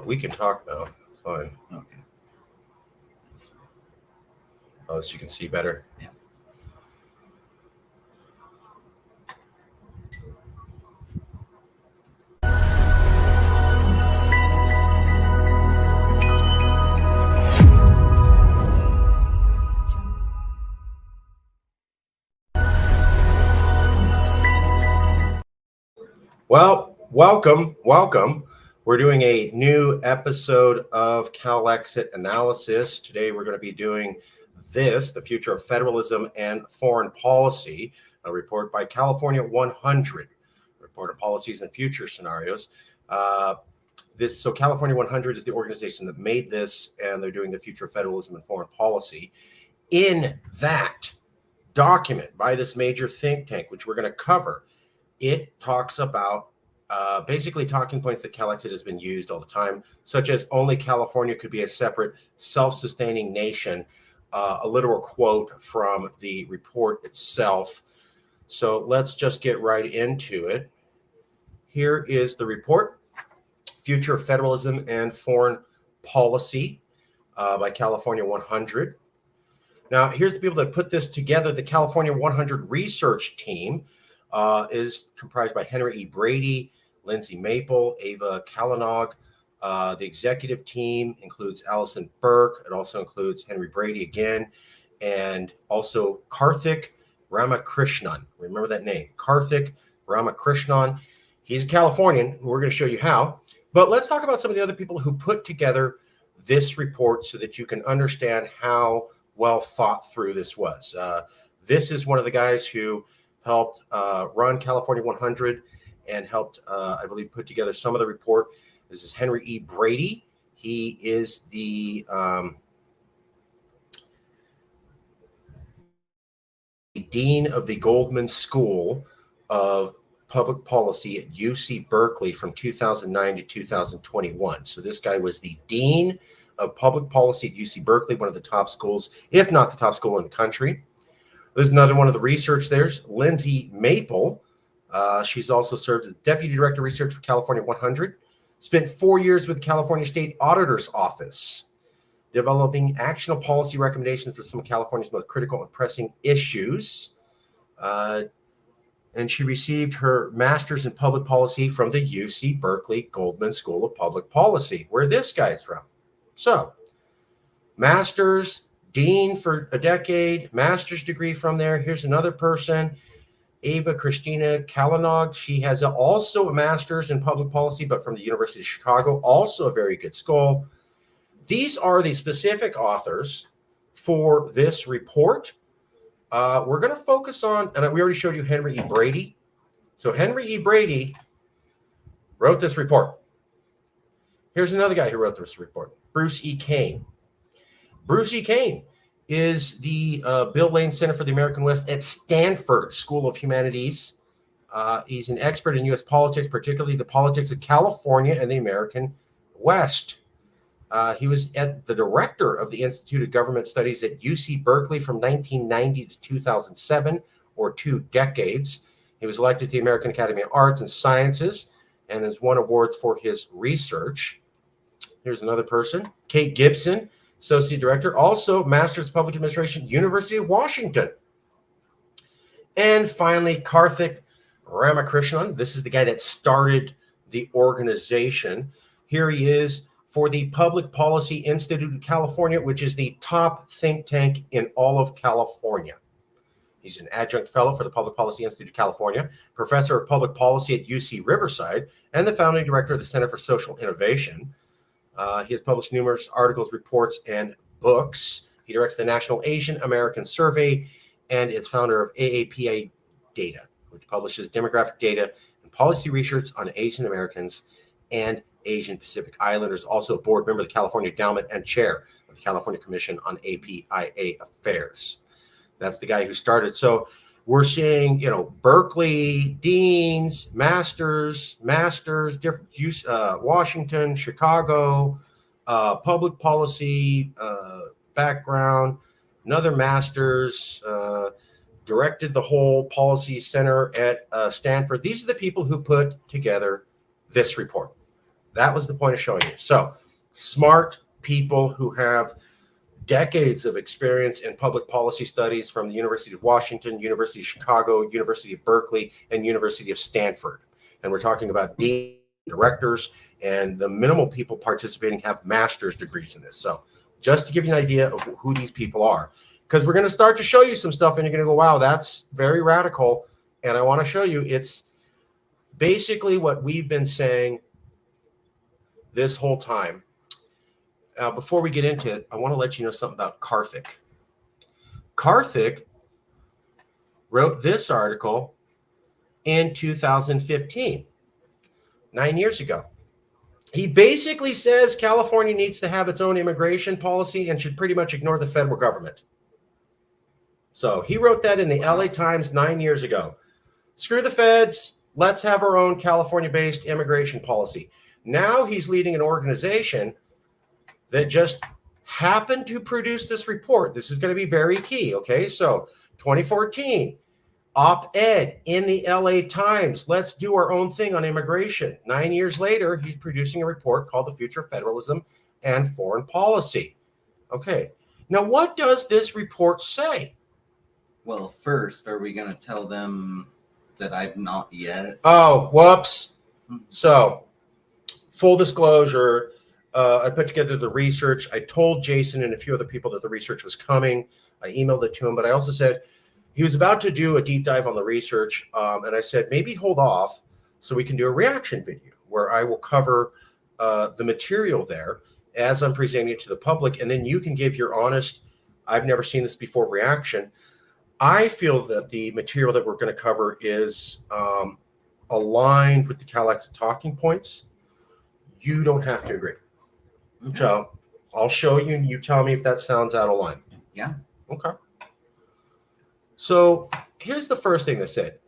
we can talk now. It's fine. Okay. Oh, so you can see better. Yeah. Well, welcome. We're doing a new episode of Calexit analysis. Today we're going to be doing the future of federalism and foreign policy, a report by California 100, report on policies and future scenarios. So California 100 is the organization that made this, and they're doing the future of federalism and foreign policy. In that document by this major think tank, which we're going to cover, it talks about basically talking points that Calexit has been used all the time, such as only California could be a separate self-sustaining nation, a literal quote from the report itself. So let's just get right into it. Here is the report, Future of Federalism and Foreign Policy by California 100. Now, here's the people that put this together. The California 100 research team is comprised by Henry E. Brady, Lindsay Maple, Ava Kalanog. The executive team includes Allison Burke. It also includes Henry Brady again, and also Karthik Ramakrishnan. Remember that name, Karthik Ramakrishnan. He's a Californian. We're going to show you how. But let's talk about some of the other people who put together this report so that you can understand how well thought through this was. This is one of the guys who helped run California 100 and helped, I believe, put together some of the report. This is Henry E. Brady. He is the dean of the Goldman School of Public Policy at UC Berkeley from 2009 to 2021. So this guy was the dean of public policy at UC Berkeley, one of the top schools, if not the top school in the country. There's another one of the research. There's Lindsay Maple. She's also served as Deputy Director of Research for California 100. Spent 4 years with the California State Auditor's Office, developing actionable policy recommendations for some of California's most critical and pressing issues. And she received her master's in public policy from the UC Berkeley Goldman School of Public Policy, where this guy's from. So, master's, dean for a decade, master's degree from there. Here's another person, Ava Christina Kalanog. She has also a master's in public policy, but from the University of Chicago, also a very good school. These are the specific authors for this report. We're going to focus on, and we already showed you Henry E. Brady. So Henry E. Brady wrote this report. Here's another guy who wrote this report, Bruce E. Kane. Bruce E. Kane is the Bill Lane Center for the American West at Stanford School of Humanities. He's an expert in U.S. politics, particularly the politics of California and the American West. He was the director of the Institute of Government Studies at UC Berkeley from 1990 to 2007, or 2 decades. He was elected to the American Academy of Arts and Sciences and has won awards for his research. Here's another person, Kate Gibson, Associate Director, also Master's of Public Administration, University of Washington. And finally, Karthik Ramakrishnan. This is the guy that started the organization. Here he is for the Public Policy Institute of California, which is the top think tank in all of California. He's an adjunct fellow for the Public Policy Institute of California, professor of public policy at UC Riverside, and the founding director of the Center for Social Innovation. He has published numerous articles, reports, and books. He directs the National Asian American Survey and is founder of AAPI Data, which publishes demographic data and policy research on Asian Americans and Asian Pacific Islanders. Also a board member of the California Endowment and chair of the California Commission on APIA Affairs. That's the guy who started. So we're seeing, Berkeley, deans, masters, different Washington, Chicago, public policy background, another master's, directed the whole policy center at Stanford. These are the people who put together this report. That was the point of showing you. So smart people who have decades of experience in public policy studies from the University of Washington, University of Chicago, University of Berkeley, and University of Stanford. And we're talking about dean, directors, and the minimal people participating have master's degrees in this. So just to give you an idea of who these people are, because we're going to start to show you some stuff and you're going to go, wow, that's very radical. And I want to show you it's basically what we've been saying this whole time. Before we get into it, I want to let you know something about Karthik. Karthik wrote this article in 2015, 9 years ago. He basically says California needs to have its own immigration policy and should pretty much ignore the federal government. So he wrote that in the LA Times 9 years ago. Screw the feds. Let's have our own California-based immigration policy. Now he's leading an organization that just happened to produce this report. This is going to be very key. Okay, so 2014, op-ed in the LA Times. Let's do our own thing on immigration. 9 years later, he's producing a report called The Future of Federalism and Foreign Policy. Okay, now what does this report say? Well, first, are we going to tell them that I've not yet? Oh, whoops. So, full disclosure, I put together the research. I told Jason and a few other people that the research was coming. I emailed it to him, but I also said he was about to do a deep dive on the research. And I said, maybe hold off so we can do a reaction video where I will cover the material there as I'm presenting it to the public. And then you can give your honest, I've never seen this before reaction. I feel that the material that we're going to cover is aligned with the Calexit talking points. You don't have to agree. Okay. So I'll show you and you tell me if that sounds out of line. Yeah. Okay. So here's the first thing they said.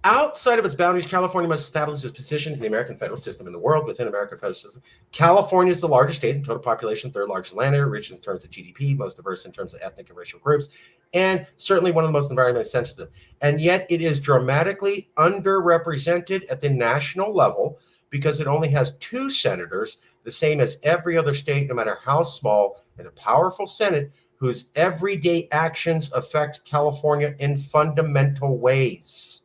Outside of its boundaries, California must establish its position in the American federal system in the world. Within American federal system, California is the largest state in total population, third largest land area, rich in terms of GDP, most diverse in terms of ethnic and racial groups, and certainly one of the most environmentally sensitive. And yet it is dramatically underrepresented at the national level because it only has 2 senators, the same as every other state, no matter how small, and a powerful Senate whose everyday actions affect California in fundamental ways.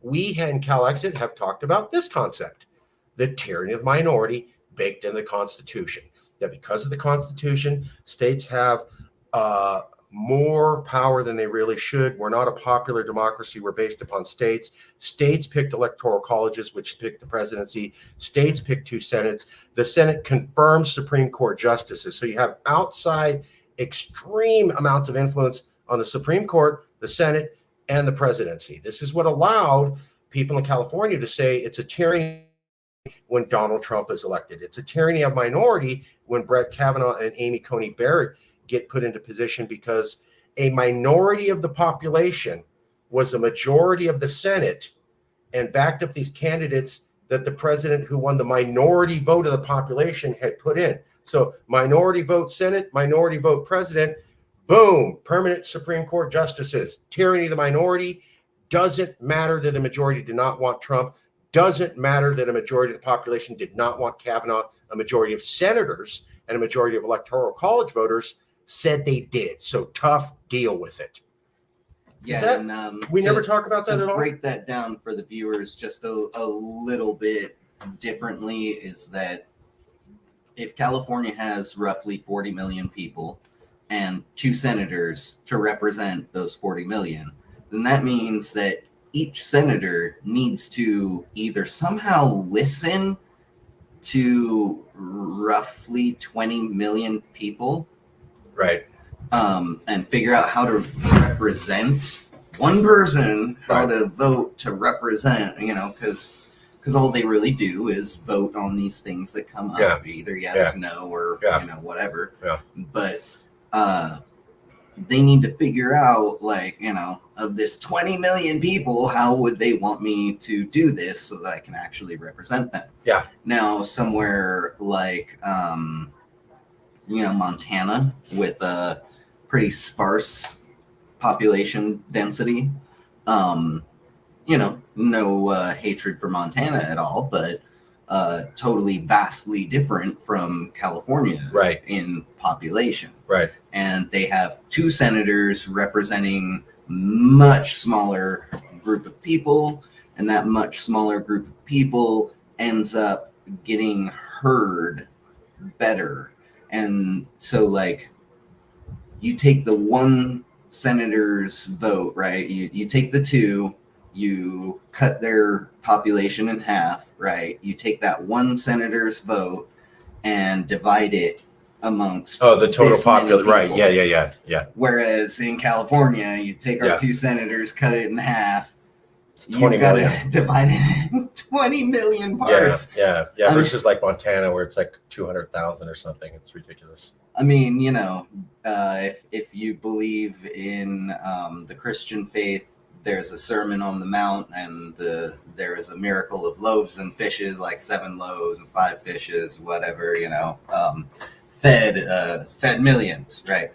We in Calexit have talked about this concept, the tyranny of minority baked in the Constitution. That because of the Constitution, states have more power than they really should. We're not a popular democracy. We're based upon states. States picked electoral colleges, which picked the presidency. States picked 2 senates. The Senate confirms Supreme Court justices. So you have outside extreme amounts of influence on the Supreme Court, the Senate, and the presidency. This is what allowed people in California to say it's a tyranny when Donald Trump is elected. It's a tyranny of minority when Brett Kavanaugh and Amy Coney Barrett get put into position because a minority of the population was a majority of the Senate and backed up these candidates that the president who won the minority vote of the population had put in. So minority vote Senate, minority vote president, boom, permanent Supreme Court justices. Tyranny of the minority. Doesn't matter that a majority did not want Trump. Doesn't matter that a majority of the population did not want Kavanaugh. A majority of senators and a majority of electoral college voters said they did. So tough, deal with it. Yeah, we never talk about that at all? To break that down for the viewers just a little bit differently is that if California has roughly 40 million people and 2 senators to represent those 40 million, then that means that each senator needs to either somehow listen to roughly 20 million people. Right. And figure out how to represent one person, how to vote to represent, because all they really do is vote on these things that come up, either yes, no, or whatever. Yeah. But they need to figure out, of this 20 million people, how would they want me to do this so that I can actually represent them? Yeah. Now, somewhere like, Montana with a pretty sparse population density, hatred for Montana at all, but totally vastly different from California Right. in population. Right. And they have 2 senators representing much smaller group of people, and that much smaller group of people ends up getting heard better. And so, like, you take the 1 senator's vote, right? You take the 2, you cut their population in half, right? You take that 1 senator's vote and divide it amongst the total population, right? people. Yeah. Whereas in California, you take our Yeah. 2 senators, cut it in half. It's 20 You've got million. to divide it in 20 million parts. Yeah. Versus like Montana, where it's like 200,000 or something. It's ridiculous. I mean, you know, if you believe in the Christian faith, there's a Sermon on the Mount, and there is a miracle of loaves and fishes, like 7 loaves and 5 fishes, whatever, you know, fed millions, right?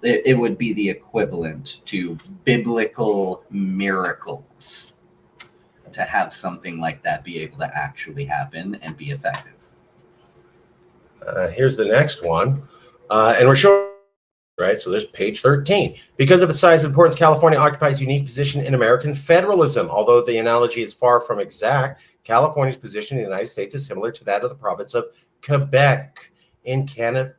It would be the equivalent to biblical miracles to have something like that be able to actually happen and be effective. Here's the next one. And we're showing, right? So there's page 13. Because of its size and importance, California occupies a unique position in American federalism. Although the analogy is far from exact, California's position in the United States is similar to that of the province of Quebec. In Canada,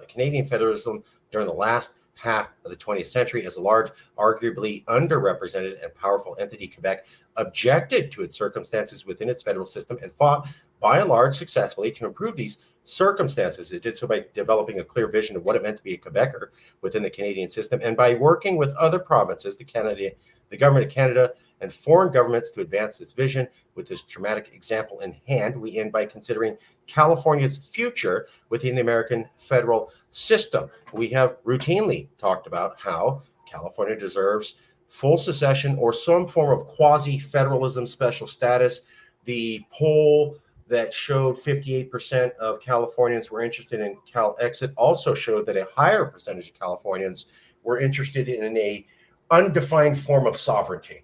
Canadian federalism during the last half of the 20th century, as a large, arguably underrepresented and powerful entity, Quebec objected to its circumstances within its federal system and fought, by and large, successfully to improve these circumstances. It did so by developing a clear vision of what it meant to be a Quebecer within the Canadian system, and by working with other provinces, the government of Canada, and foreign governments to advance this vision. With this dramatic example in hand, we end by considering California's future within the American federal system. We have routinely talked about how California deserves full secession or some form of quasi-federalism special status. The poll that showed 58% of Californians were interested in Calexit also showed that a higher percentage of Californians were interested in a undefined form of sovereignty.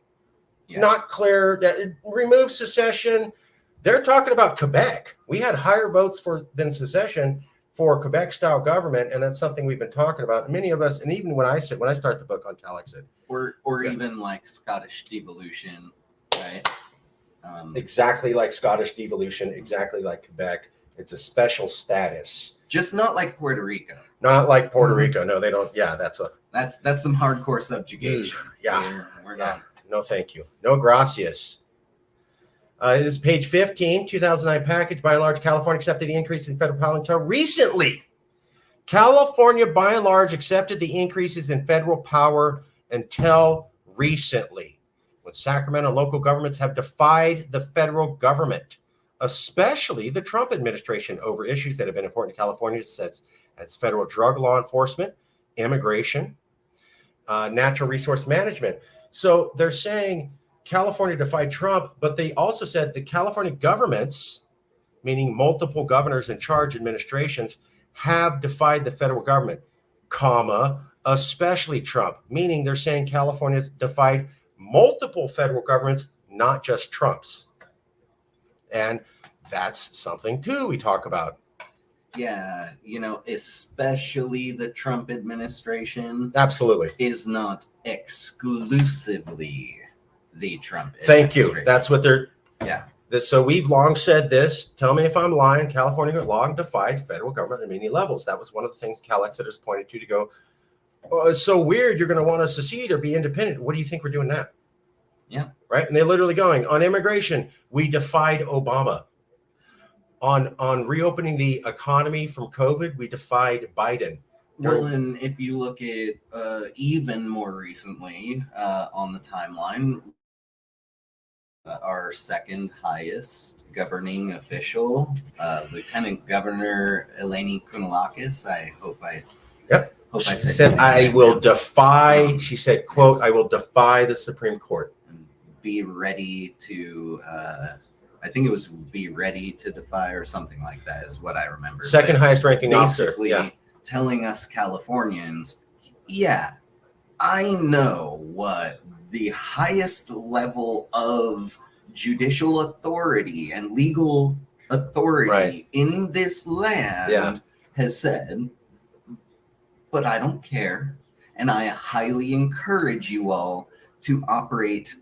Yeah. Not clear. That remove secession. They're talking about Quebec. We had higher votes than secession for Quebec-style government, and that's something we've been talking about. Many of us, and even when I start the book on Calexit, or even like Scottish devolution, right? Exactly like Scottish devolution, exactly like Quebec. It's a special status. Just not like Puerto Rico. Not like Puerto Rico. No, they don't. Yeah, that's some hardcore subjugation. Yeah, we're not. No, thank you. No, gracias. This is page 15, 2009 package. By and large, California accepted the increase in federal power until recently. California, by and large, accepted the increases in federal power until recently, when Sacramento and local governments have defied the federal government, especially the Trump administration, over issues that have been important to California, such as federal drug law enforcement, immigration, natural resource management. So they're saying California defied Trump, but they also said the California governments, meaning multiple governors in charge administrations, have defied the federal government, especially Trump, meaning they're saying California's defied multiple federal governments, not just Trump's. And that's something too we talk about. Yeah, especially the Trump administration. Absolutely. Is not exclusively the Trump Thank you. That's what they're... Yeah. So we've long said this. Tell me if I'm lying. California long defied federal government at many levels. That was one of the things Calexit pointed to go, oh, it's so weird you're going to want to secede or be independent. What do you think we're doing now? Yeah. Right? And they're literally going, on immigration, we defied Obama. On reopening the economy from COVID, we defied Biden. Well, and if you look at even more recently on the timeline, our second highest governing official, Lieutenant Governor Eleni Kounalakis, I hope I said I will defy, she said, quote, I will defy the Supreme Court. And be ready to... I think it was be ready to defy or something like that is what I remember. Second highest ranking officer. Basically telling us Californians, yeah, I know what the highest level of judicial authority and legal authority in this land has said, but I don't care, and I highly encourage you all to operate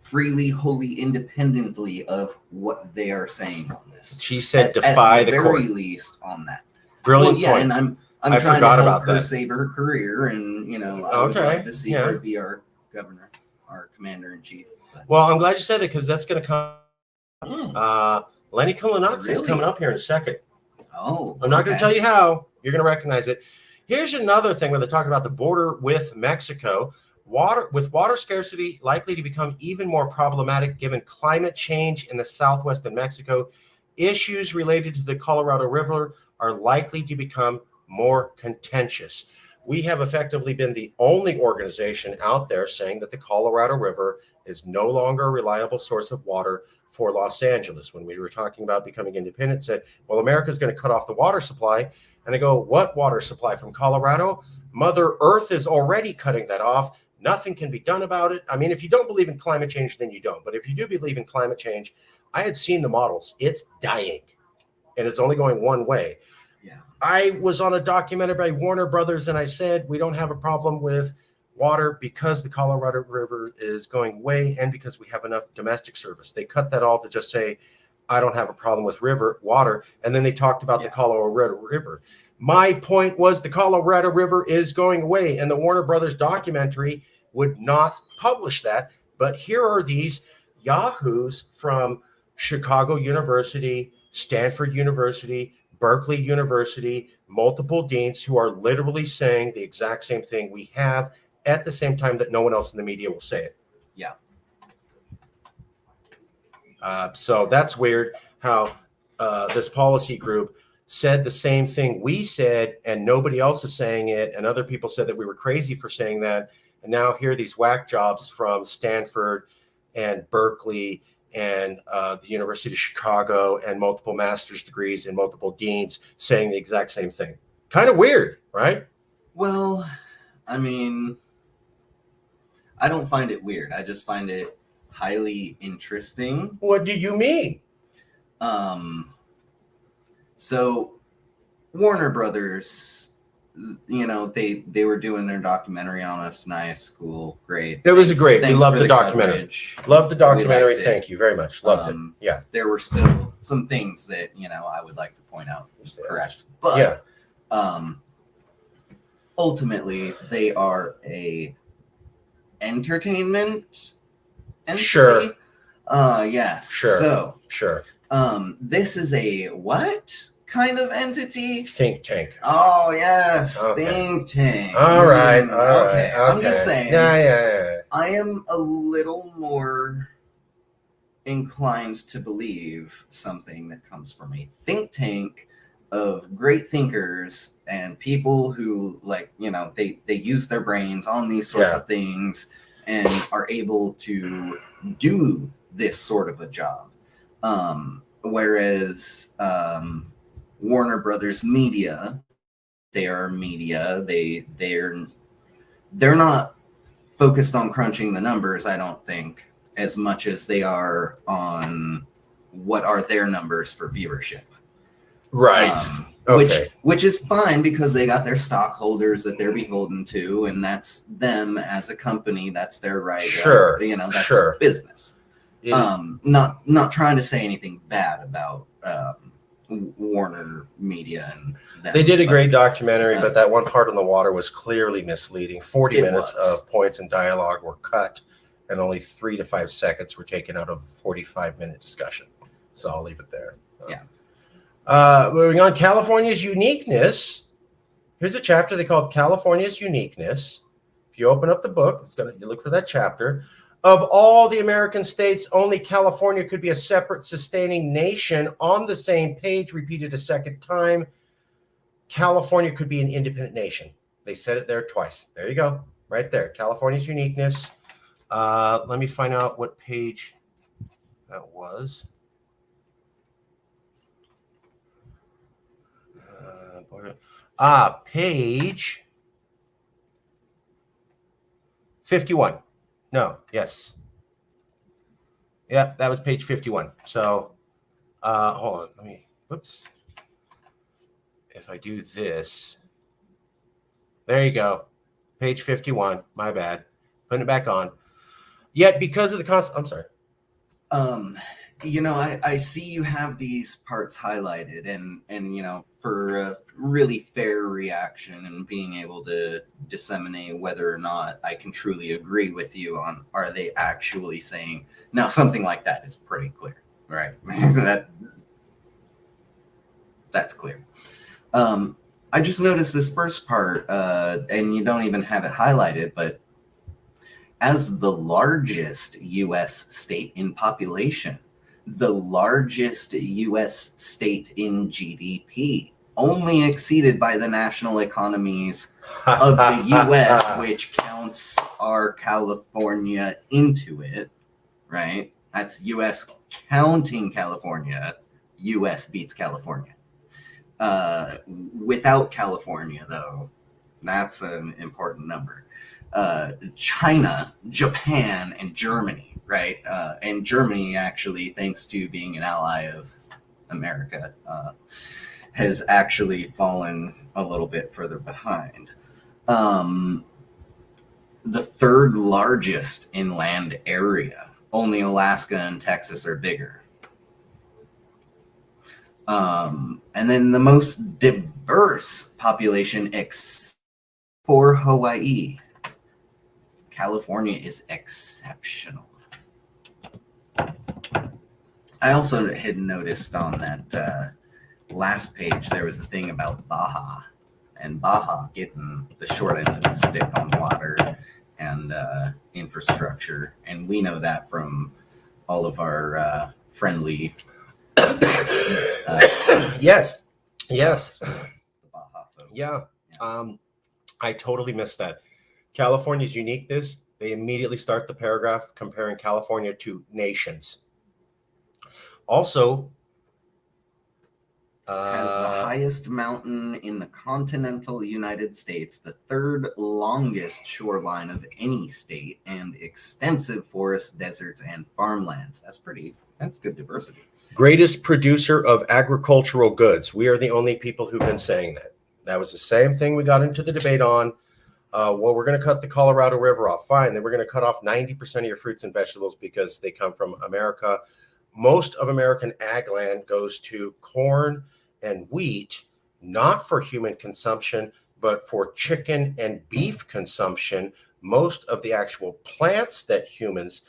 freely, wholly, independently of what they are saying on this. She said, defy at the the very court. least on that. Brilliant well, yeah, point. And I'm I trying to forgot help about her that. save her career, and I would love to see her be our governor, our commander in chief. But. Well, I'm glad you said that, because that's going to come. Lenny Kalinakis is coming up here in a second. Oh, I'm not going to tell you how. You're going to recognize it. Here's another thing where they're talking about the border with Mexico. Water scarcity likely to become even more problematic given climate change in the southwest of Mexico. Issues related to the Colorado River are likely to become more contentious. We have effectively been the only organization out there saying that the Colorado River is no longer a reliable source of water for Los Angeles. When we were talking about becoming independent, said, well, America's going to cut off the water supply. And I go, what water supply from Colorado? Mother Earth is already cutting that off. Nothing can be done about it. I mean, if you don't believe in climate change, then you don't. But if you do believe in climate change, I had seen the models. It's dying, and it's only going one way. Yeah. I was on a documentary by Warner Brothers, and I said, we don't have a problem with water because the Colorado River is going away and because we have enough domestic service. They cut that all to just say, I don't have a problem with water. And then they talked about the Colorado River. My point was the Colorado River is going away, and the Warner Brothers documentary would not publish that. But here are these yahoos from Chicago University, Stanford University, Berkeley University, multiple deans who are literally saying the exact same thing we have at the same time that no one else in the media will say it. Yeah. So that's weird how this policy group said the same thing we said, and nobody else is saying it, and other people said that we were crazy for saying that. And now here are these whack jobs from Stanford and Berkeley and the University of Chicago and multiple master's degrees and multiple deans saying the exact same thing. Kind of weird, right? Well, I mean, I don't find it weird. I just find it highly interesting. What do you mean? So Warner Brothers, they were doing their documentary on us. Nice, cool, great. It was great. We loved for the documentary. Coverage. Loved the documentary. We Thank you very much. Loved it. Yeah. There were still some things that, I would like to point out correct. But ultimately they are a entertainment entity. Sure. Yes. Sure. So sure. This is a what kind of entity? Think tank. Oh yes, Okay. Think tank. All right. Okay. I'm just saying. Yeah. I am a little more inclined to believe something that comes from a think tank of great thinkers and people who they use their brains on these sorts of things and are able to do this sort of a job. Whereas Warner Brothers Media, they are media. They're not focused on crunching the numbers, I don't think, as much as they are on what are their numbers for viewership. Right. Okay. Which is fine because they got their stockholders that they're beholden to, and that's them as a company. That's their right. Sure. That's business. Not trying to say anything bad about Warner Media and them, they did a great documentary, but that one part on the water was clearly misleading. 40 minutes of points and dialogue were cut, and only 3 to 5 seconds were taken out of a 45-minute discussion. So I'll leave it there. Moving on, California's uniqueness. Here's a chapter they called California's Uniqueness. If you open up the book, you look for that chapter. Of all the American states, only California could be a separate sustaining nation. On the same page, repeated a second time, California could be an independent nation. They said it there twice. There you go. Right there. California's uniqueness. Let me find out what page that was. Page 51. No, yes. Yeah, that was page 51. So hold on. Let me, whoops. If I do this, there you go. Page 51. My bad. Putting it back on. Yet because of the I'm sorry. I see you have these parts highlighted, and for a really fair reaction and being able to disseminate whether or not I can truly agree with you on are they actually saying now something like that is pretty clear, right? That's clear. I just noticed this first part, and you don't even have it highlighted, but as the largest U.S. state in population, the largest U.S. state in GDP, only exceeded by the national economies of the U.S., which counts our California into it, right? That's U.S. counting California. U.S. beats California. Without California, though, that's an important number. China, Japan, and Germany, right? And Germany, actually, thanks to being an ally of America, has actually fallen a little bit further behind. The third largest in land area, only Alaska and Texas are bigger. And then the most diverse population for Hawaii. California is exceptional. I also had noticed on that last page there was a thing about Baja, and Baja getting the short end of the stick on water and infrastructure, and we know that from all of our friendly. Yes. The Baja folks. Yeah. I totally missed that. California's uniqueness, they immediately start the paragraph comparing California to nations. Also, has the highest mountain in the continental United States, the third longest shoreline of any state, and extensive forests, deserts, and farmlands. That's good diversity. Greatest producer of agricultural goods. We are the only people who've been saying that. That was the same thing we got into the debate on. Well, we're going to cut the Colorado River off. Fine. Then we're going to cut off 90% of your fruits and vegetables because they come from America. Most of American ag land goes to corn and wheat, not for human consumption, but for chicken and beef consumption. Most of the actual plants that humans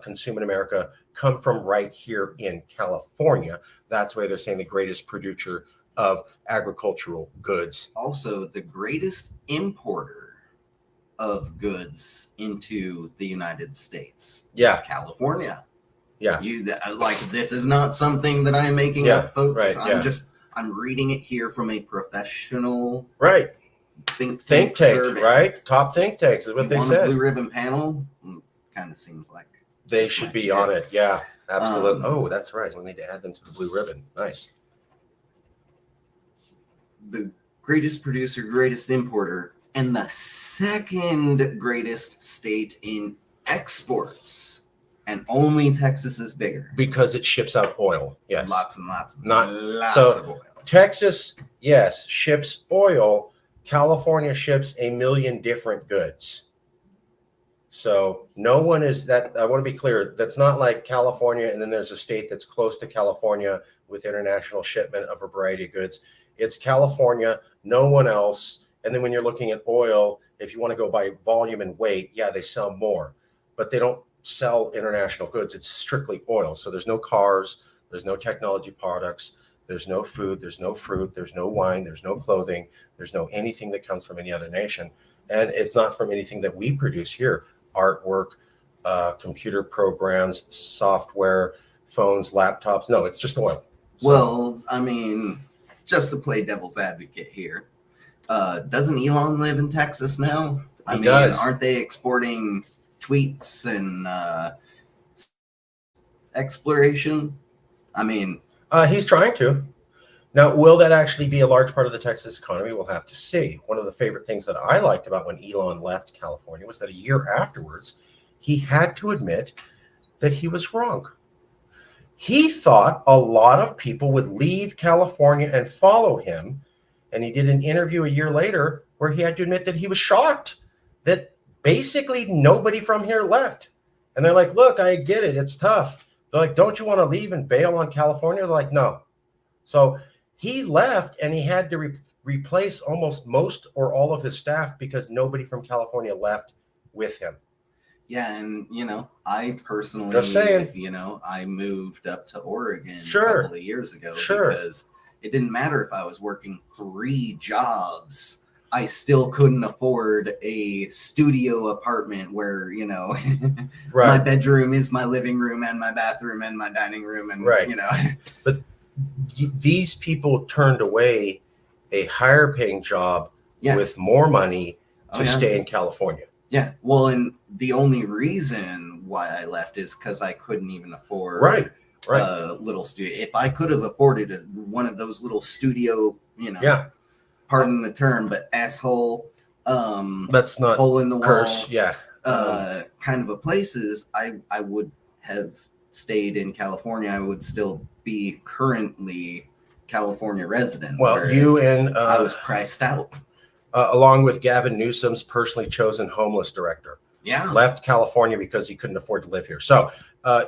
consume in America come from right here in California. That's why they're saying the greatest producer of agricultural goods. Also, the greatest importer of goods into the United States is California. Yeah. This is not something that I'm making up, folks. Right, I'm reading it here from a professional think tank survey. Right? Top think tanks is what they said. A blue ribbon panel kind of seems like they should be on it. Yeah, absolutely. Oh, that's right. We'll need to add them to the blue ribbon. Nice. The greatest producer, greatest importer, and the second greatest state in exports. And only Texas is bigger. Because it ships out oil. Yes. Lots and lots. Lots of oil. Texas, yes, ships oil. California ships 1 million different goods. So no one is that. I want to be clear. That's not like California and then there's a state that's close to California with international shipment of a variety of goods. It's California, no one else. And then when you're looking at oil, if you want to go by volume and weight, yeah, they sell more. But they don't sell international goods. It's strictly oil. So there's no cars, there's no technology products, there's no food, there's no fruit, there's no wine, there's no clothing, there's no anything that comes from any other nation. And it's not from anything that we produce here. Artwork, computer programs, software, phones, laptops. No, it's just oil. So, well, I mean, just to play devil's advocate here, doesn't Elon live in Texas now? He does. Aren't they exporting tweets and exploration? I mean, he's trying to. Now, will that actually be a large part of the Texas economy? We'll have to see. One of the favorite things that I liked about when Elon left California was that a year afterwards, he had to admit that he was wrong. He thought a lot of people would leave California and follow him. And he did an interview a year later where he had to admit that he was shocked that basically nobody from here left. And they're like, look, I get it. It's tough. They're like, don't you want to leave and bail on California? They're like, no. So he left and he had to replace almost most or all of his staff because nobody from California left with him. Yeah, and I personally, Just saying. I moved up to Oregon Sure. a couple of years ago Sure. because it didn't matter if I was working 3 jobs. I still couldn't afford a studio apartment where, my Right. bedroom is my living room and my bathroom and my dining room. And, Right. But these people turned away a higher paying job Yeah. with more money to Oh, yeah. stay in California. Yeah. Well, and the only reason why I left is because I couldn't even afford Right. a little studio. If I could have afforded one of those little studio, Yeah. pardon the term, but asshole, Let's not hole in the curse. wall, Yeah. kind of a places, I would have stayed in California. I would still be currently California resident. Well, you and I was priced out. along with Gavin Newsom's personally chosen homeless director, Yeah. left California because he couldn't afford to live here. So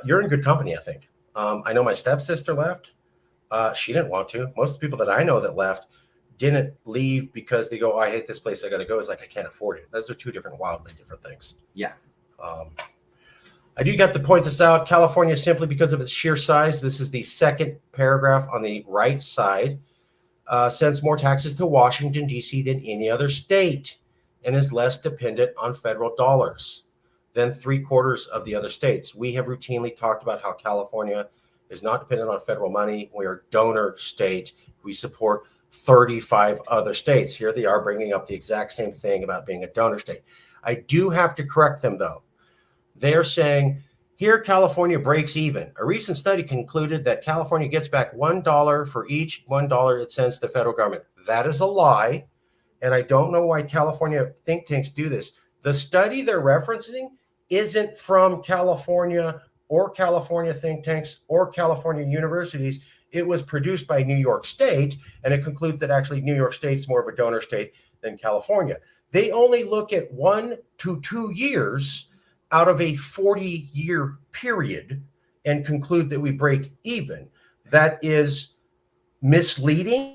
you're in good company, I think. I know my stepsister left. She didn't want to. Most of the people that I know that left didn't leave because they go, I hate this place. I got to go. It's like, I can't afford it. Those are two wildly different things. Yeah. I do got to point this out. California, simply because of its sheer size, this is the second paragraph on the right side, sends more taxes to Washington, D.C. than any other state and is less dependent on federal dollars than 3/4 of the other states. We have routinely talked about how California is not dependent on federal money. We are a donor state. We support 35 other states. Here they are bringing up the exact same thing about being a donor state. I do have to correct them, though. They're saying here California breaks even. A recent study concluded that California gets back $1 for each $1 it sends to the federal government. That is a lie. And I don't know why California think tanks do this. The study they're referencing isn't from California or California think tanks or California universities. It was produced by New York State, and it concludes that actually New York State's more of a donor state than California. They only look at 1 to 2 years out of a 40-year period and conclude that we break even. That is misleading.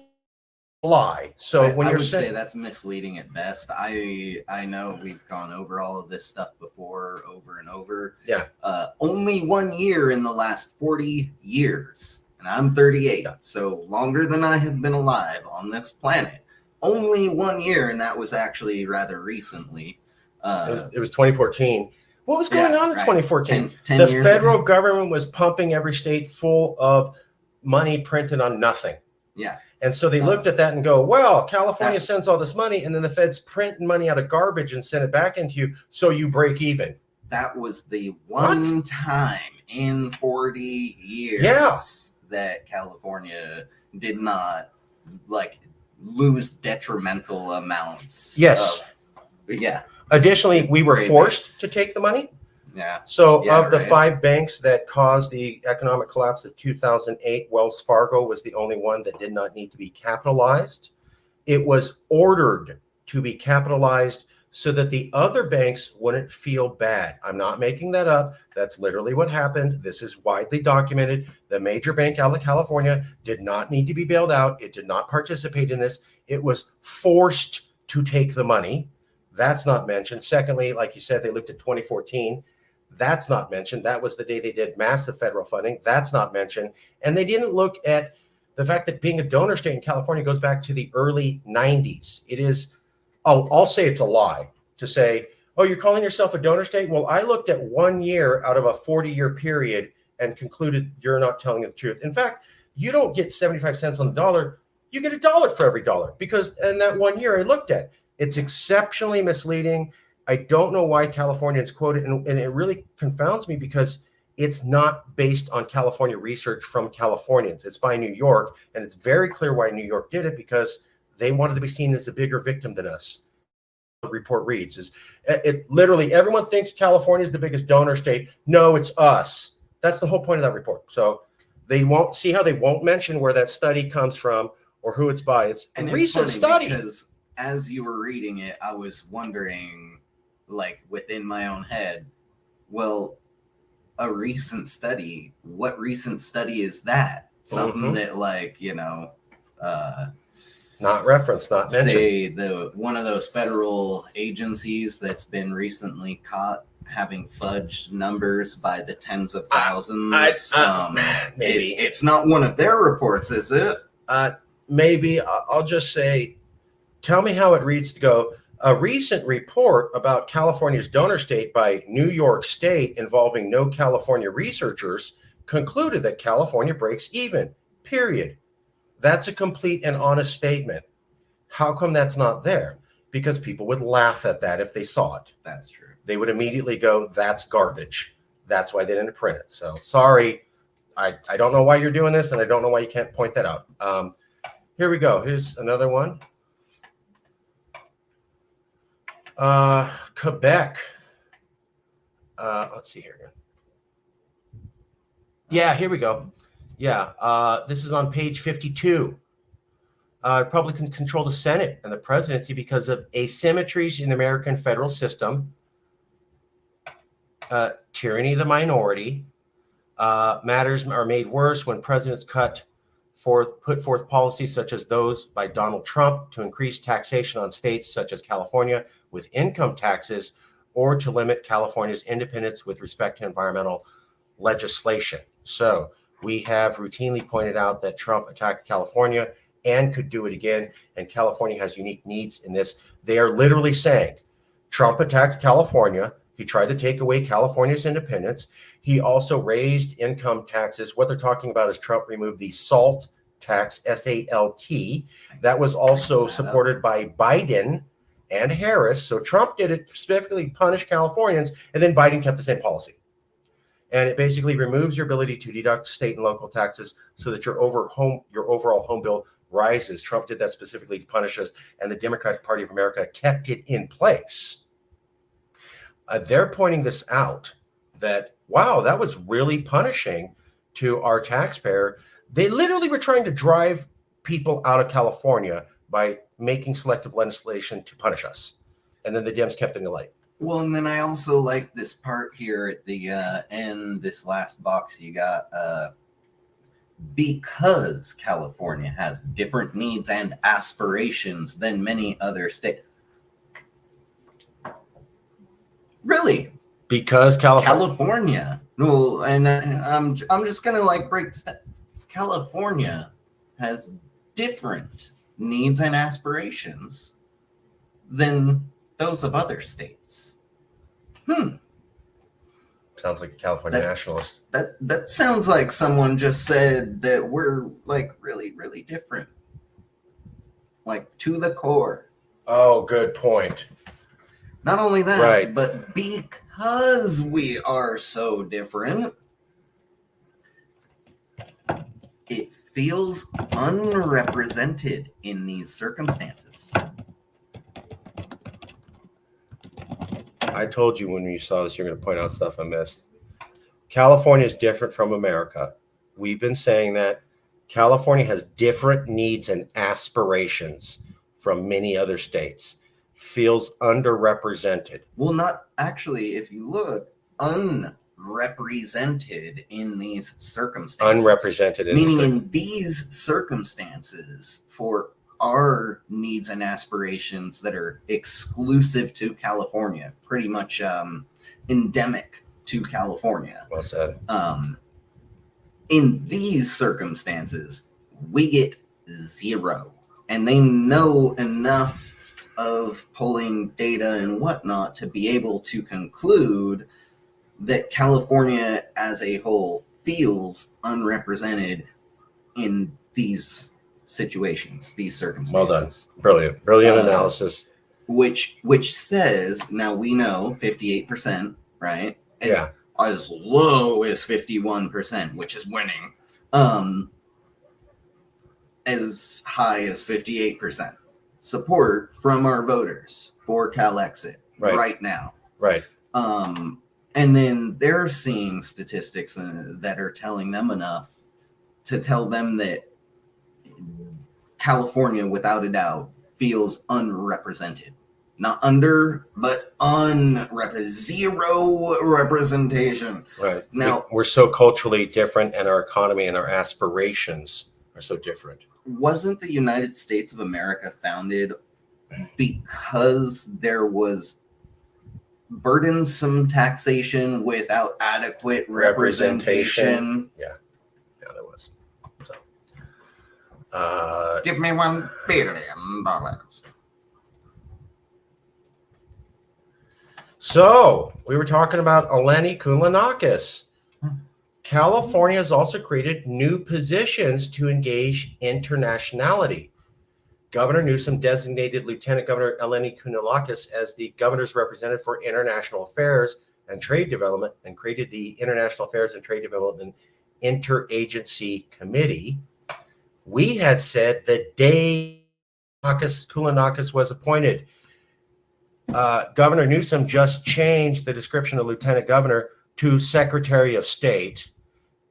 Lie. So when I you're would saying, say that's misleading at best. I know we've gone over all of this stuff before, over and over. Yeah. Only 1 year in the last 40 years, and I'm 38, so longer than I have been alive on this planet. Only 1 year, and that was actually rather recently. it was 2014. What was going on in 2014? 10 the years federal ago. government was pumping every state full of money printed on nothing. Yeah. And so they looked at that and go, well, California sends all this money, and then the feds print money out of garbage and send it back into you, so you break even. That was the one time in 40 years that California did not lose detrimental amounts. Yes. Additionally, we were forced to take the money. Yeah. So of the 5 banks that caused the economic collapse of 2008, Wells Fargo was the only one that did not need to be capitalized. It was ordered to be capitalized so that the other banks wouldn't feel bad. I'm not making that up. That's literally what happened. This is widely documented. The major bank out of California did not need to be bailed out. It did not participate in this. It was forced to take the money. That's not mentioned. Secondly, like you said, they looked at 2014. That's not mentioned. That was the day they did massive federal funding. That's not mentioned. And they didn't look at the fact that being a donor state in California goes back to the early 90s. It is, I'll say it's a lie to say, oh, you're calling yourself a donor state? Well, I looked at 1 year out of a 40-year period and concluded you're not telling the truth. In fact, you don't get 75 cents on the dollar. You get $1 for every dollar, because in that 1 year I looked at, it's exceptionally misleading. I don't know why Californians quote it, and it really confounds me because it's not based on California research from Californians. It's by New York, and it's very clear why New York did it, because they wanted to be seen as a bigger victim than us. report reads is it literally everyone thinks California is the biggest donor state. No, it's us. That's the whole point of that report. So they won't see how they won't mention where that study comes from or who it's by. It's a recent study. Because as you were reading it, I was wondering, like within my own head, well, a recent study. What recent study is that? Something that, like, not referenced, not mentioned. Say one of those federal agencies that's been recently caught having fudged numbers by the tens of thousands. Maybe it's not one of their reports, is it? Maybe I'll just say, tell me how it reads to go. A recent report about California's donor state by New York State involving no California researchers concluded that California breaks even, period. That's a complete and honest statement. How come that's not there? Because people would laugh at that if they saw it. That's true. They would immediately go, that's garbage. That's why they didn't print it. So sorry. I don't know why you're doing this, and I don't know why you can't point that out. Here we go. Here's another one. Quebec. Let's see here. Yeah, here we go. Yeah, this is on page 52. Republicans control the Senate and the presidency because of asymmetries in the American federal system, tyranny of the minority. Matters are made worse when presidents put forth policies such as those by Donald Trump to increase taxation on states such as California with income taxes, or to limit California's independence with respect to environmental legislation. So we have routinely pointed out that Trump attacked California and could do it again, and California has unique needs in this. They are literally saying Trump attacked California. He tried to take away California's independence. He also raised income taxes. What they're talking about is Trump removed the SALT tax, S-A-L-T. That was also supported by Biden and Harris. So Trump did it specifically punish Californians, and then Biden kept the same policy. And it basically removes your ability to deduct state and local taxes so that your overall home bill rises. Trump did that specifically to punish us, and the Democratic Party of America kept it in place. They're pointing this out that, wow, that was really punishing to our taxpayer. They literally were trying to drive people out of California by making selective legislation to punish us. And then the Dems kept it in the light. Well, and then I also like this part here at the end, this last box you got, because California has different needs and aspirations than many other states. Really? Because California. Well, and I'm just gonna break this down. California has different needs and aspirations than those of other states. Sounds like a California nationalist. That sounds like someone just said that we're really, really different. To the core. Oh, good point. Not only that, right, but because we are so different, it feels unrepresented in these circumstances. I told you when you saw this, you're going to point out stuff I missed. California is different from America. We've been saying that. California has different needs and aspirations from many other states. Feels underrepresented. Well, not actually. If you look, unrepresented in these circumstances. Unrepresented. In these circumstances, for our needs and aspirations that are exclusive to California, pretty much endemic to California. Well said. In these circumstances, we get zero. And they know enough of pulling data and whatnot to be able to conclude that California as a whole feels unrepresented in these situations, these circumstances. Well done. Brilliant analysis. Which says, now we know 58%, right? It's as low as 51%, which is winning. As high as 58%. support from our voters for Calexit right now. Right. And then they're seeing statistics that are telling them enough to tell them that California, without a doubt, feels unrepresented. Not under, but zero representation. Right. Now, we're so culturally different, and our economy and our aspirations are so different. Wasn't the United States of America founded because there was burdensome taxation without adequate representation? Yeah, there was. So, give me $1 billion. So we were talking about Eleni Kounalakis. California has also created new positions to engage internationality. Governor Newsom designated Lieutenant Governor Eleni Kounalakis as the governor's representative for international affairs and trade development, and created the International Affairs and Trade Development Interagency Committee. We had said the day Kounalakis was appointed, Governor Newsom just changed the description of lieutenant governor to Secretary of State,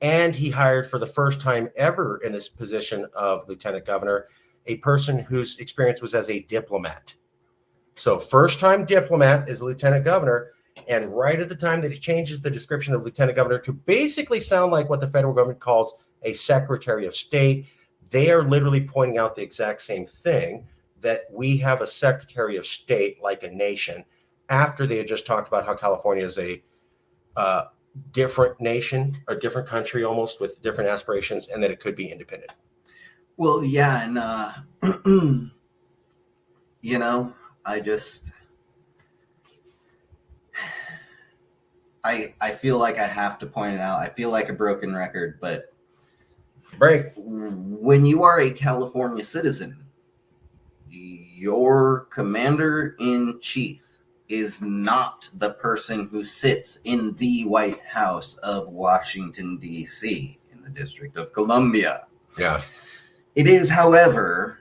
and he hired for the first time ever in this position of lieutenant governor a person whose experience was as a diplomat. So first time diplomat is lieutenant governor, and right at the time that he changes the description of lieutenant governor to basically sound like what the federal government calls a Secretary of State, they are literally pointing out the exact same thing, that we have a Secretary of State like a nation, after they had just talked about how California is a different nation, a different country almost, with different aspirations, and that it could be independent. Well, yeah, and I feel like I have to point it out. I feel like a broken record, but when you are a California citizen, your commander-in-chief is not the person who sits in the White House of Washington, D.C., in the District of Columbia. Yeah. It is, however,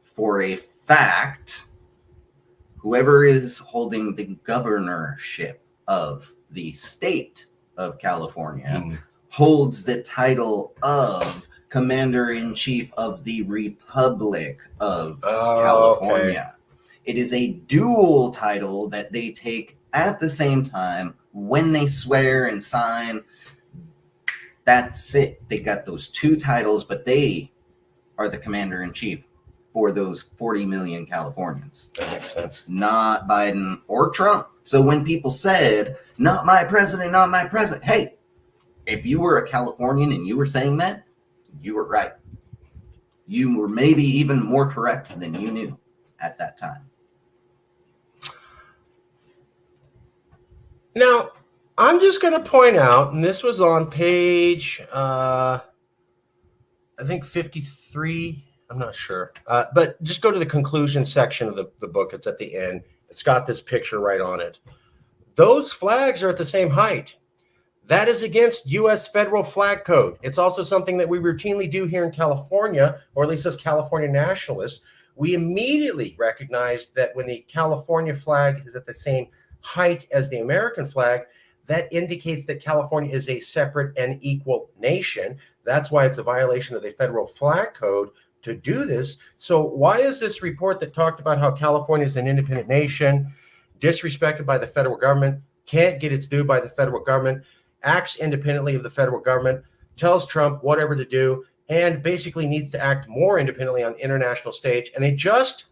for a fact, whoever is holding the governorship of the state of California holds the title of Commander-in-Chief of the Republic of California. Okay. It is a dual title that they take at the same time when they swear and sign. That's it. They got those two titles, but they are the Commander-in-Chief for those 40 million Californians. That makes sense. Not Biden or Trump. So when people said, not my president, not my president, hey, if you were a Californian and you were saying that, you were right. You were maybe even more correct than you knew at that time. Now, I'm just going to point out, and this was on page, I think 53, I'm not sure. But just go to the conclusion section of the book. It's at the end. It's got this picture right on it. Those flags are at the same height. That is against U.S. federal flag code. It's also something that we routinely do here in California, or at least as California nationalists. We immediately recognized that when the California flag is at the same height as the American flag, that indicates that California is a separate and equal nation. That's why it's a violation of the federal flag code to do this. So why is this report that talked about how California is an independent nation, disrespected by the federal government, can't get its due by the federal government, acts independently of the federal government, tells Trump whatever to do, and basically needs to act more independently on the international stage? And they just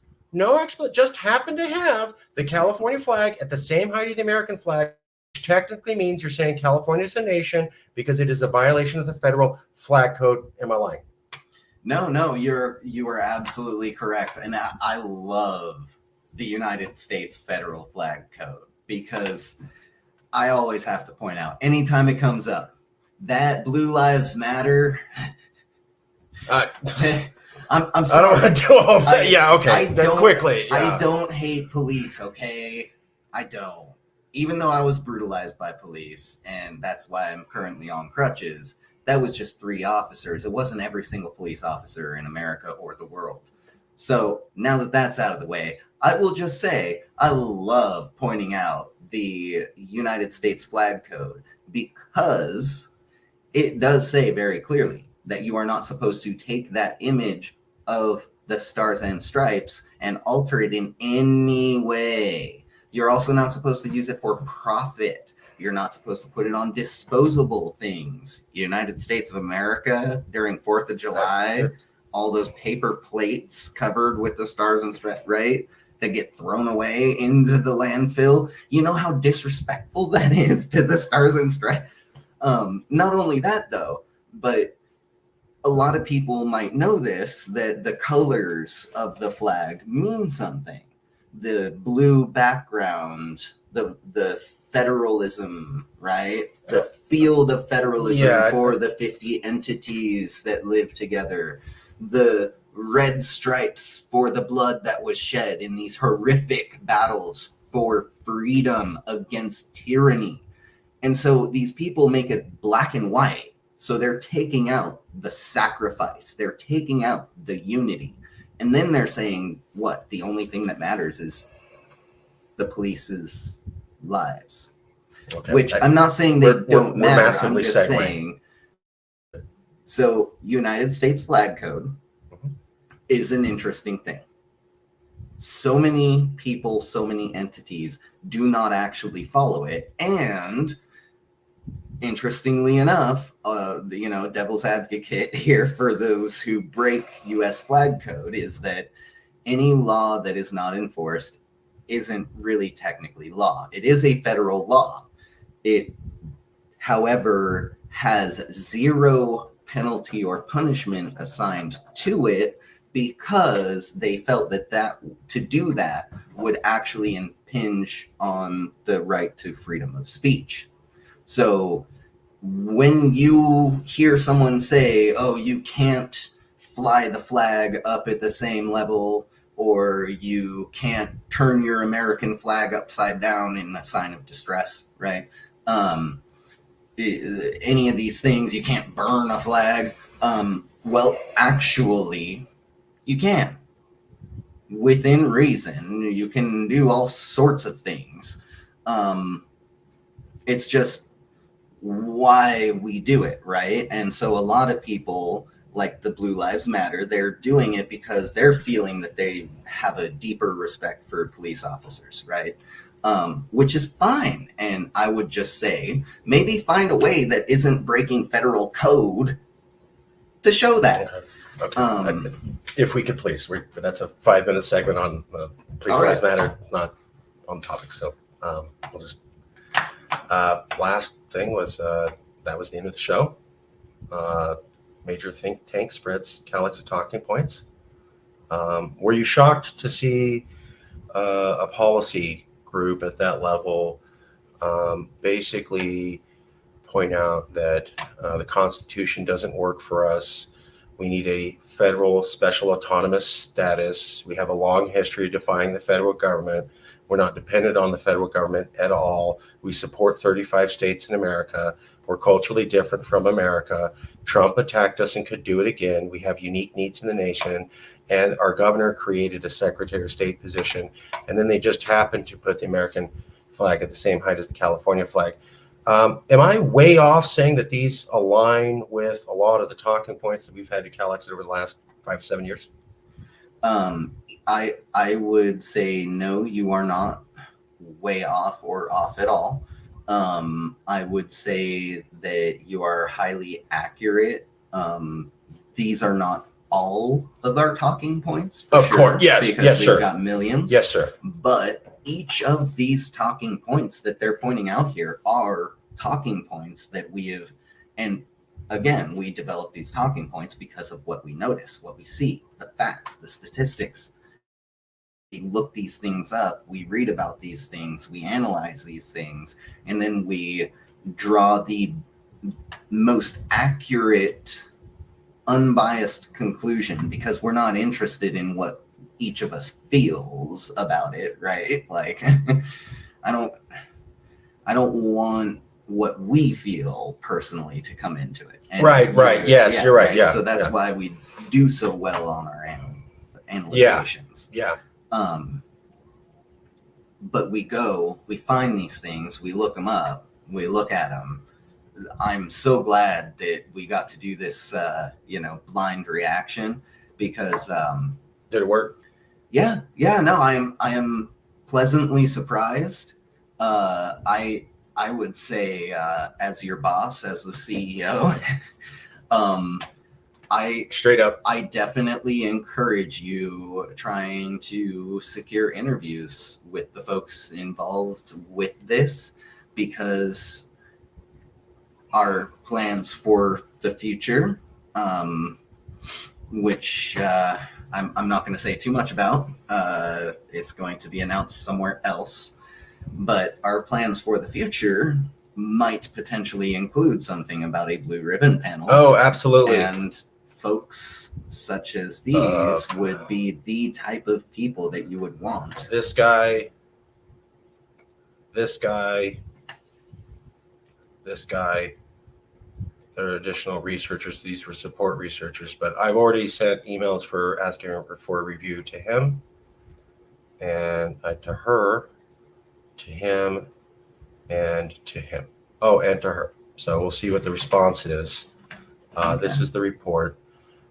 happen to have the California flag at the same height of the American flag, which technically means you're saying California is a nation because it is a violation of the federal flag code. Am I lying? No, you are absolutely correct. And I love the United States federal flag code, because I always have to point out, anytime it comes up, that Blue Lives Matter. I'm sorry. I don't want to do all that. Yeah, okay. Quickly. Yeah. I don't hate police, okay? I don't. Even though I was brutalized by police, and that's why I'm currently on crutches, that was just 3 officers. It wasn't every single police officer in America or the world. So now that that's out of the way, I will just say I love pointing out the United States flag code because it does say very clearly that you are not supposed to take that image of the stars and stripes and alter it in any way. You're also not supposed to use it for profit. You're not supposed to put it on disposable things. United States of America during 4th of July, all those paper plates covered with the stars and stripes, right? That get thrown away into the landfill. You know how disrespectful that is to the stars and stripes? Not only that, though, but a lot of people might know this, that the colors of the flag mean something. The blue background, the federalism, right? The field of federalism for the 50 entities that live together. The red stripes for the blood that was shed in these horrific battles for freedom against tyranny. And so these people make it black and white. So they're taking out the sacrifice. They're taking out the unity. And then they're saying, what? The only thing that matters is the police's lives. Okay. Which I'm not saying they don't matter. I'm just saying. So United States flag code is an interesting thing. So many people, so many entities do not actually follow it. And interestingly enough, devil's advocate here for those who break U.S. flag code is that any law that is not enforced isn't really technically law. It is a federal law. It, however, has zero penalty or punishment assigned to it because they felt that to do that would actually impinge on the right to freedom of speech. So when you hear someone say, oh, you can't fly the flag up at the same level, or you can't turn your American flag upside down in a sign of distress, right? Any of these things, you can't burn a flag. Well, actually, you can. Within reason, you can do all sorts of things. It's just why we do it, right? And so a lot of people, like the Blue Lives Matter, they're doing it because they're feeling that they have a deeper respect for police officers, right? Which is fine. And I would just say, maybe find a way that isn't breaking federal code to show that. Okay. If we could please, that's a 5-minute segment on Police Lives Matter, not on topic. So we'll just, last thing was, that was the end of the show. Major think tank spreads Calexit talking points. Were you shocked to see a policy group at that level basically point out that the Constitution doesn't work for us? We need a federal special autonomous status. We have a long history of defying the federal government. We're not dependent on the federal government at all. We support 35 states in America. We're culturally different from America. Trump attacked us and could do it again. We have unique needs in the nation. And our governor created a Secretary of State position. And then they just happened to put the American flag at the same height as the California flag. Am I way off saying that these align with a lot of the talking points that we've had to Calexit over the last 5 to 7 years? I would say no, you are not way off or off at all. I would say that you are highly accurate. These are not all of our talking points. Of course, yes, because we've got millions. Yes, sir. But each of these talking points that they're pointing out here are talking points that we have, and again, we develop these talking points because of what we notice, what we see, the facts, the statistics. We look these things up, we read about these things, we analyze these things, and then we draw the most accurate, unbiased conclusion because we're not interested in what each of us feels about it, right? Like, I don't want what we feel personally to come into it. And right. Yes, you're right. Yeah. So that's why we do so well on our analyzations. Yeah. But we find these things, we look them up, we look at them. I'm so glad that we got to do this, blind reaction, because Did it work? no, I am pleasantly surprised. I would say, as your boss, as the CEO, Straight up. I definitely encourage you trying to secure interviews with the folks involved with this, because our plans for the future, which I'm not going to say too much about. It's going to be announced somewhere else. But our plans for the future might potentially include something about a blue ribbon panel. Oh, absolutely. And folks such as these would be the type of people that you would want. This guy, there are additional researchers. These were support researchers, but I've already sent emails for asking for a review to him and to her, to him, and to him. Oh, and to her. So we'll see what the response is. Okay. This is the report.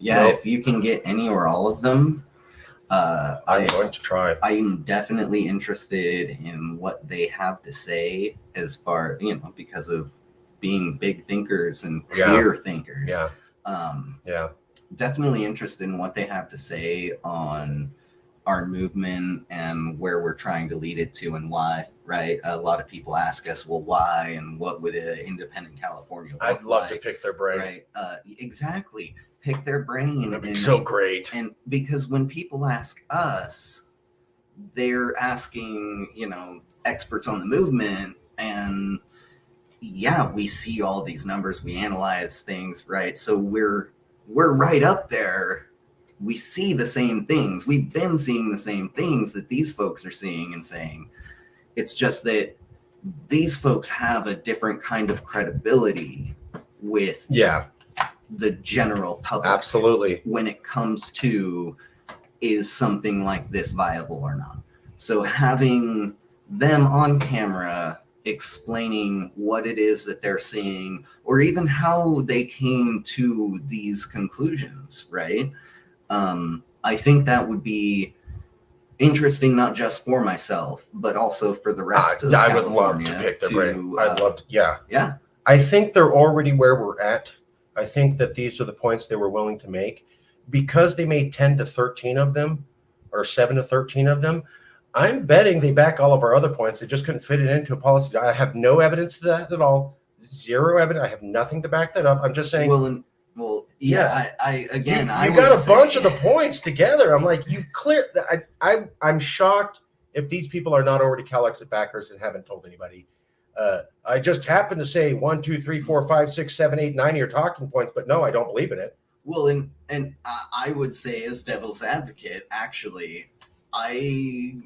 Yeah, if you can get any or all of them, I'm going to try. I'm definitely interested in what they have to say, as far, because of being big thinkers and clear thinkers. Yeah. Definitely interested in what they have to say on our movement and where we're trying to lead it to and why, right? A lot of people ask us, well, why, and what would an independent California look like? I'd love to pick their brain. Right. Exactly. Pick their brain. That'd be so great. And because when people ask us, they're asking, experts on the movement, and we see all these numbers, we analyze things, right? So we're right up there. We see the same things. We've been seeing the same things that these folks are seeing and saying. It's just that these folks have a different kind of credibility with the general public. Absolutely. When it comes to, is something like this viable or not? So having them on camera explaining what it is that they're seeing, or even how they came to these conclusions, right? I think that would be interesting, not just for myself, but also for the rest of California. I would love to pick their brain. I'd love to, yeah. I think they're already where we're at. I think that these are the points they were willing to make. Because they made 10 to 13 of them, or 7 to 13 of them, I'm betting they back all of our other points. They just couldn't fit it into a policy. I have no evidence to that at all. Zero evidence. I have nothing to back that up. I'm just saying. Well, I again, you got a bunch of the points together. I'm like, you clear. I'm shocked if these people are not already Calexit backers and haven't told anybody. I just happen to say 1, 2, 3, 4, 5, 6, 7, 8, 9 of your talking points, but no, I don't believe in it. Well, and I would say, as devil's advocate, actually, I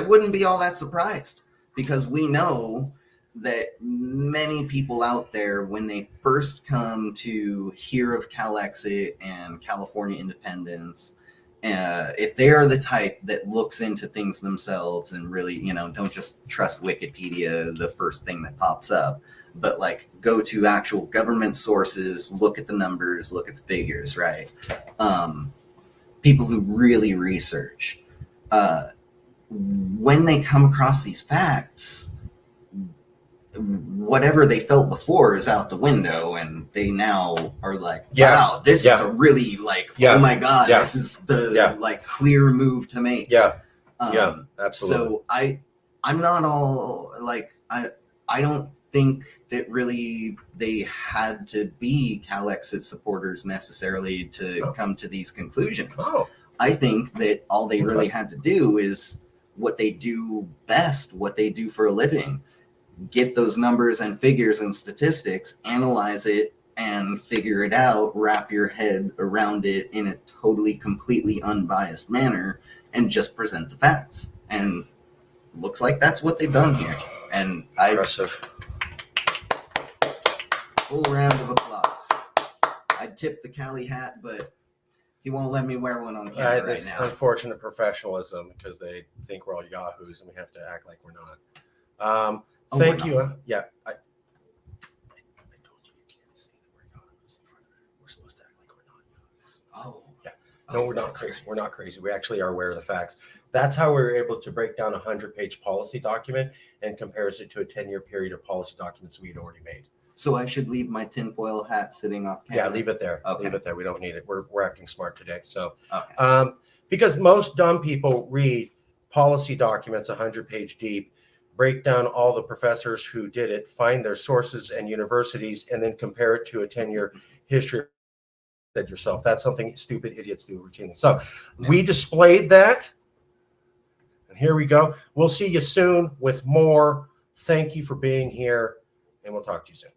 wouldn't be all that surprised, because we know that many people out there, when they first come to hear of Calexit and California independence, if they are the type that looks into things themselves and really, don't just trust Wikipedia, the first thing that pops up, but like go to actual government sources, look at the numbers, look at the figures, right? People who really research, when they come across these facts, whatever they felt before is out the window, and they now are like, wow, this is a really oh my God, this is the clear move to make. Absolutely. So I'm not all I don't think that really they had to be Calexit supporters necessarily to come to these conclusions. I think that all they really had to do is what they do best, what they do for a living. Get those numbers and figures and statistics, analyze it and figure it out, wrap your head around it in a totally, completely unbiased manner, and just present the facts. And looks like that's what they've done here. And Impressive. Full round of applause. I'd tip the Cali hat, but He won't let me wear one on camera right this now. unfortunate professionalism because they think we're all yahoos and we have to act like we're not. Thank you. Yeah. I told you can't say that we're yahoos in front of it. We're supposed to act like we're not yahoos. Oh. Yeah. No, we're not crazy. Right. We're not crazy. We actually are aware of the facts. That's how we were able to break down a 100-page policy document and compares it to a 10-year period of policy documents we'd already made. So I should leave my tinfoil hat sitting off camera? Yeah, leave it there. Okay. Leave it there. We don't need it. We're acting smart today. So, okay. Because most dumb people read policy documents 100-page deep, break down all the professors who did it, find their sources and universities, and then compare it to a 10-year history. Said yourself. That's something stupid idiots do routinely. So we displayed that. And here we go. We'll see you soon with more. Thank you for being here, and we'll talk to you soon.